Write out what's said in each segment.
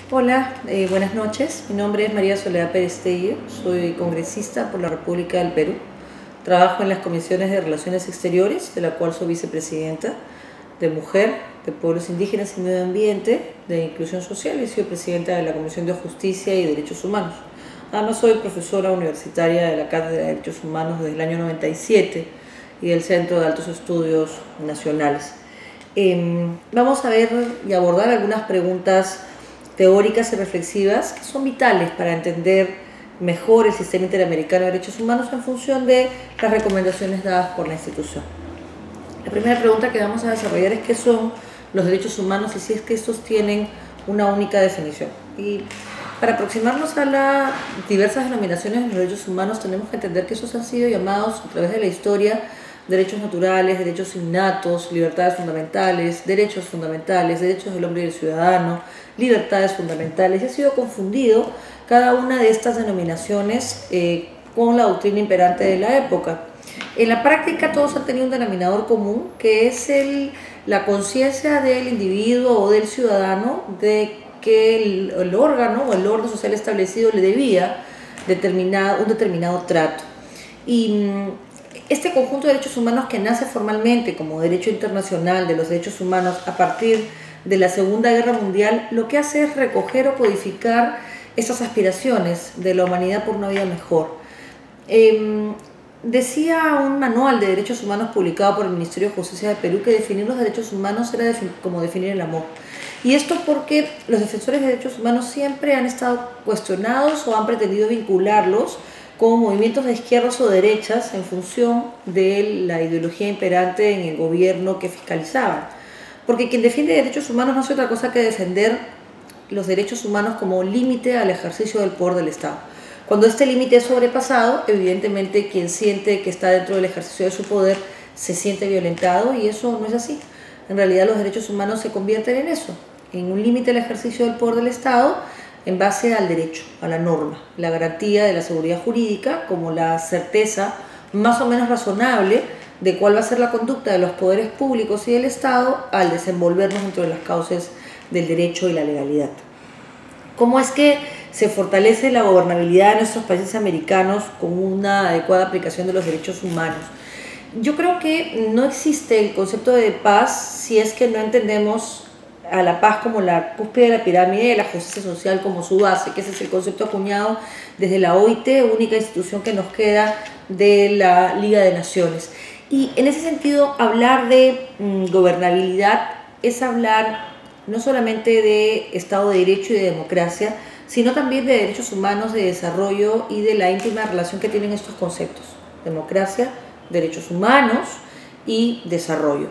Hola, buenas noches. Mi nombre es María Soledad Pérez Tello, soy congresista por la República del Perú. Trabajo en las comisiones de Relaciones Exteriores, de la cual soy vicepresidenta, de Mujer, de Pueblos Indígenas y Medio Ambiente, de Inclusión Social, y soy presidenta de la Comisión de Justicia y Derechos Humanos. Además soy profesora universitaria de la Cátedra de Derechos Humanos desde el año 97 y del Centro de Altos Estudios Nacionales. Vamos a ver y abordar algunas preguntas teóricas y reflexivas que son vitales para entender mejor el sistema interamericano de derechos humanos en función de las recomendaciones dadas por la institución. La primera pregunta que vamos a desarrollar es qué son los derechos humanos y si es que estos tienen una única definición. Y para aproximarnos a las diversas denominaciones de los derechos humanos tenemos que entender que esos han sido llamados a través de la historia derechos naturales, derechos innatos, libertades fundamentales, derechos del hombre y del ciudadano, libertades fundamentales, y ha sido confundido cada una de estas denominaciones con la doctrina imperante de la época. En la práctica todos han tenido un denominador común, que es la conciencia del individuo o del ciudadano de que el órgano o el orden social establecido le debía un determinado trato. Y este conjunto de derechos humanos, que nace formalmente como derecho internacional de los derechos humanos a partir de la Segunda Guerra Mundial, lo que hace es recoger o codificar estas aspiraciones de la humanidad por una vida mejor. Decía un manual de derechos humanos publicado por el Ministerio de Justicia de Perú que definir los derechos humanos era como definir el amor. Y esto porque los defensores de derechos humanos siempre han estado cuestionados o han pretendido vincularlos con movimientos de izquierdas o derechas en función de la ideología imperante en el gobierno que fiscalizaban. Porque quien defiende derechos humanos no hace otra cosa que defender los derechos humanos como límite al ejercicio del poder del Estado. Cuando este límite es sobrepasado, evidentemente quien siente que está dentro del ejercicio de su poder se siente violentado, y eso no es así. En realidad los derechos humanos se convierten en eso, en un límite al ejercicio del poder del Estado, en base al derecho, a la norma, la garantía de la seguridad jurídica como la certeza más o menos razonable de cuál va a ser la conducta de los poderes públicos y del Estado al desenvolvernos dentro de las causas del derecho y la legalidad. ¿Cómo es que se fortalece la gobernabilidad de nuestros países americanos con una adecuada aplicación de los derechos humanos? Yo creo que no existe el concepto de paz si es que no entendemos a la paz como la cúspide de la pirámide y a la justicia social como su base, que ese es el concepto acuñado desde la OIT, única institución que nos queda de la Liga de Naciones. Y en ese sentido, hablar de gobernabilidad es hablar no solamente de Estado de Derecho y de democracia, sino también de derechos humanos, de desarrollo y de la íntima relación que tienen estos conceptos: democracia, derechos humanos y desarrollo.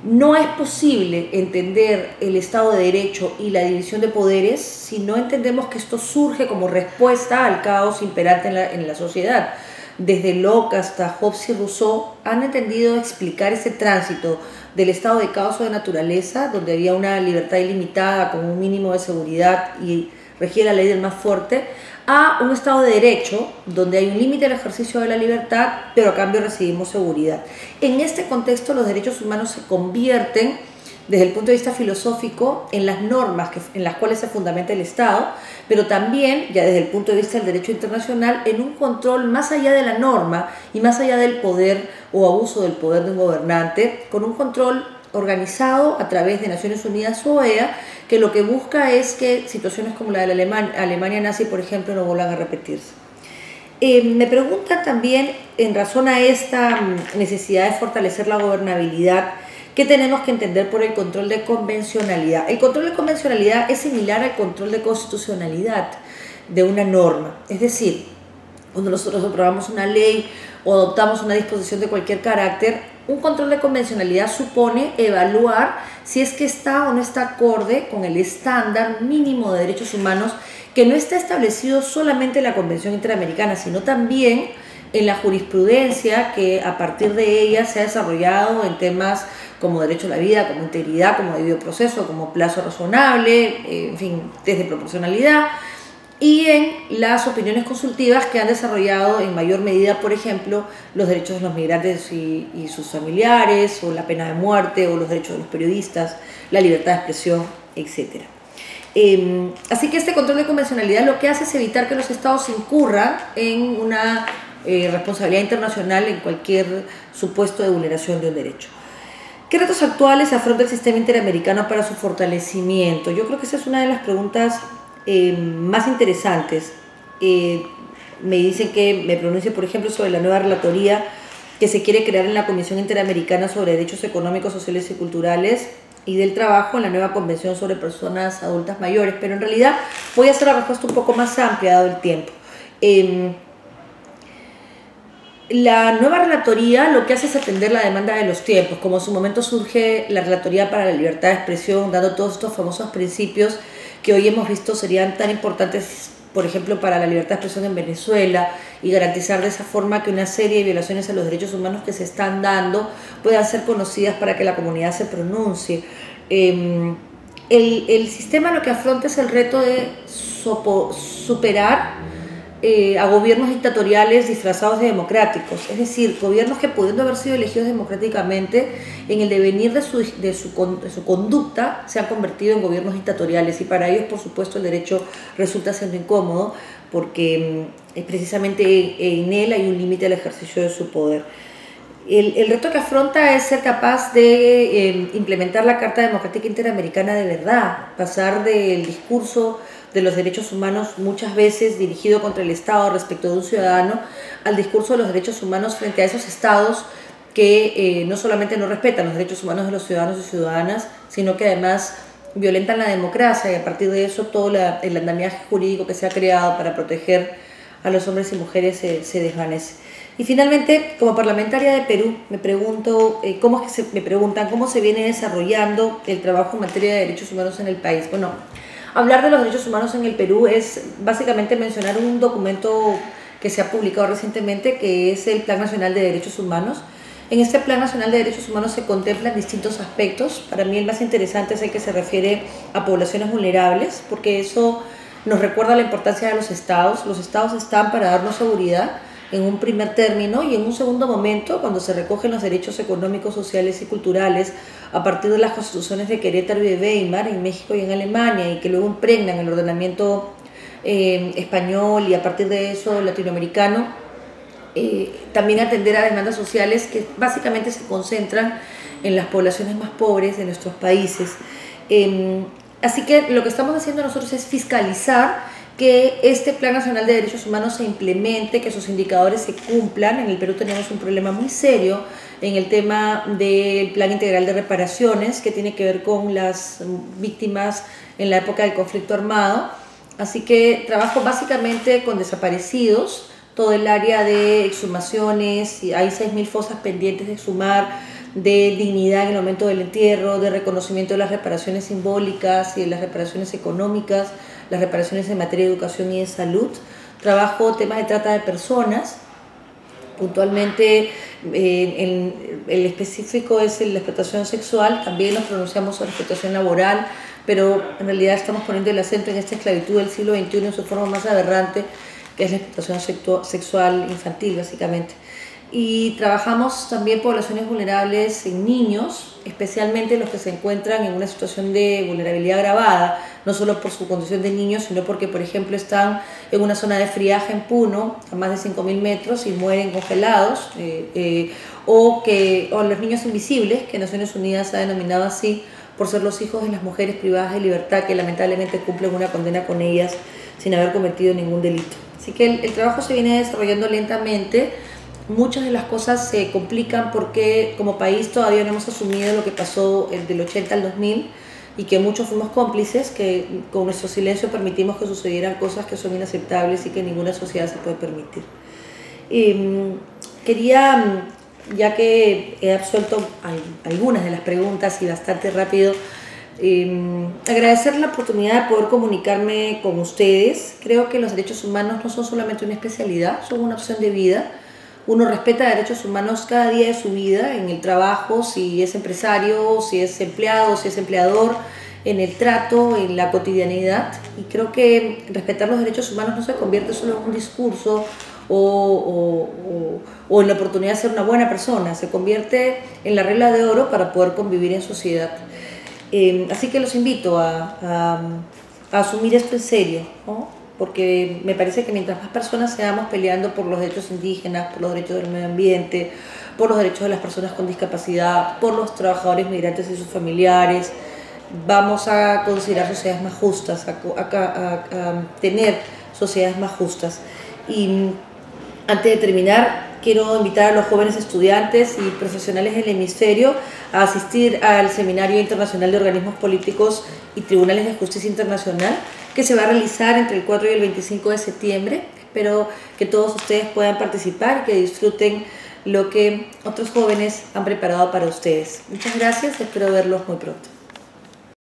No es posible entender el Estado de Derecho y la división de poderes si no entendemos que esto surge como respuesta al caos imperante en la sociedad. Desde Locke hasta Hobbes y Rousseau han entendido explicar ese tránsito del estado de caos o de naturaleza, donde había una libertad ilimitada con un mínimo de seguridad y regía la ley del más fuerte, a un estado de derecho donde hay un límite al ejercicio de la libertad, pero a cambio recibimos seguridad. En este contexto los derechos humanos se convierten, desde el punto de vista filosófico, en las normas en las cuales se fundamenta el Estado, pero también, ya desde el punto de vista del derecho internacional, en un control más allá de la norma y más allá del poder o abuso del poder de un gobernante, con un control organizado a través de Naciones Unidas o OEA, que lo que busca es que situaciones como la de la Alemania nazi, por ejemplo, no vuelvan a repetirse. Me preguntan también, en razón a esta necesidad de fortalecer la gobernabilidad, ¿qué tenemos que entender por el control de convencionalidad? El control de convencionalidad es similar al control de constitucionalidad de una norma. Es decir, cuando nosotros aprobamos una ley o adoptamos una disposición de cualquier carácter, un control de convencionalidad supone evaluar si es que está o no está acorde con el estándar mínimo de derechos humanos, que no está establecido solamente en la Convención Interamericana, sino también en la jurisprudencia que a partir de ella se ha desarrollado en temas como derecho a la vida, como integridad, como debido proceso, como plazo razonable, en fin, desde proporcionalidad, y en las opiniones consultivas que han desarrollado en mayor medida, por ejemplo, los derechos de los migrantes y sus familiares, o la pena de muerte, o los derechos de los periodistas, la libertad de expresión, etc. Así que este control de convencionalidad lo que hace es evitar que los estados incurran en una responsabilidad internacional en cualquier supuesto de vulneración de un derecho. ¿Qué retos actuales afronta el sistema interamericano para su fortalecimiento? Yo creo que esa es una de las preguntas más interesantes. Me dicen que me pronuncie, por ejemplo, sobre la nueva relatoría que se quiere crear en la Comisión Interamericana sobre Derechos Económicos, Sociales y Culturales y del Trabajo en la nueva Convención sobre Personas Adultas Mayores, pero en realidad voy a hacer la respuesta un poco más amplia dado el tiempo. La nueva relatoría lo que hace es atender la demanda de los tiempos, como en su momento surge la relatoría para la libertad de expresión, dando todos estos famosos principios que hoy hemos visto serían tan importantes, por ejemplo, para la libertad de expresión en Venezuela, y garantizar de esa forma que una serie de violaciones a los derechos humanos que se están dando puedan ser conocidas para que la comunidad se pronuncie. El sistema lo que afronta es el reto de superar a gobiernos dictatoriales disfrazados de democráticos, es decir, gobiernos que pudiendo haber sido elegidos democráticamente, en el devenir de su conducta se han convertido en gobiernos dictatoriales, y para ellos, por supuesto, el derecho resulta siendo incómodo porque precisamente en él hay un límite al ejercicio de su poder. El reto que afronta es ser capaz de implementar la Carta Democrática Interamericana de verdad, pasar del discurso de los derechos humanos muchas veces dirigido contra el Estado respecto de un ciudadano al discurso de los derechos humanos frente a esos estados que no solamente no respetan los derechos humanos de los ciudadanos y ciudadanas, sino que además violentan la democracia, y a partir de eso todo el andamiaje jurídico que se ha creado para proteger a los hombres y mujeres se desvanece. Y finalmente, como parlamentaria de Perú, me pregunto, me preguntan cómo se viene desarrollando el trabajo en materia de derechos humanos en el país. Bueno, hablar de los derechos humanos en el Perú es básicamente mencionar un documento que se ha publicado recientemente, que es el Plan Nacional de Derechos Humanos. En este Plan Nacional de Derechos Humanos se contemplan distintos aspectos. Para mí el más interesante es el que se refiere a poblaciones vulnerables, porque eso nos recuerda la importancia de los estados. Los estados están para darnos seguridad en un primer término, y en un segundo momento, cuando se recogen los derechos económicos, sociales y culturales a partir de las constituciones de Querétaro y de Weimar en México y en Alemania, y que luego impregnan el ordenamiento español y a partir de eso latinoamericano, también atender a demandas sociales que básicamente se concentran en las poblaciones más pobres de nuestros países. Así que lo que estamos haciendo nosotros es fiscalizar que este Plan Nacional de Derechos Humanos se implemente, que sus indicadores se cumplan. En el Perú tenemos un problema muy serio en el tema del Plan Integral de Reparaciones, que tiene que ver con las víctimas en la época del conflicto armado. Así que trabajo básicamente con desaparecidos, todo el área de exhumaciones, y hay 6.000 fosas pendientes de exhumar, de dignidad en el momento del entierro, de reconocimiento de las reparaciones simbólicas y de las reparaciones económicas, las reparaciones en materia de educación y de salud. Trabajo temas de trata de personas, puntualmente el específico es la explotación sexual. También nos pronunciamos sobre explotación laboral, pero en realidad estamos poniendo el acento en esta esclavitud del siglo XXI en su forma más aberrante, que es la explotación sexual infantil básicamente. Y trabajamos también poblaciones vulnerables en niños, especialmente los que se encuentran en una situación de vulnerabilidad agravada, no solo por su condición de niños, sino porque, por ejemplo, están en una zona de friaje en Puno, a más de 5.000 metros, y mueren congelados, o los niños invisibles, que Naciones Unidas ha denominado así, por ser los hijos de las mujeres privadas de libertad que lamentablemente cumplen una condena con ellas sin haber cometido ningún delito. Así que el trabajo se viene desarrollando lentamente. Muchas de las cosas se complican porque como país todavía no hemos asumido lo que pasó del 80 al 2000, y que muchos fuimos cómplices, que con nuestro silencio permitimos que sucedieran cosas que son inaceptables y que ninguna sociedad se puede permitir. Quería, ya que he absuelto algunas de las preguntas y bastante rápido, agradecer la oportunidad de poder comunicarme con ustedes. Creo que los derechos humanos no son solamente una especialidad, son una opción de vida. Uno respeta derechos humanos cada día de su vida, en el trabajo, si es empresario, si es empleado, si es empleador, en el trato, en la cotidianidad. Y creo que respetar los derechos humanos no se convierte solo en un discurso o en la oportunidad de ser una buena persona, se convierte en la regla de oro para poder convivir en sociedad. Así que los invito a asumir esto en serio, ¿no? Porque me parece que mientras más personas seamos peleando por los derechos indígenas, por los derechos del medio ambiente, por los derechos de las personas con discapacidad, por los trabajadores migrantes y sus familiares, vamos a considerar sociedades más justas, a tener sociedades más justas. Y antes de terminar, quiero invitar a los jóvenes estudiantes y profesionales del hemisferio a asistir al Seminario Internacional de Organismos Políticos y Tribunales de Justicia Internacional, que se va a realizar entre el 4 y el 25 de septiembre. Espero que todos ustedes puedan participar y que disfruten lo que otros jóvenes han preparado para ustedes. Muchas gracias, espero verlos muy pronto.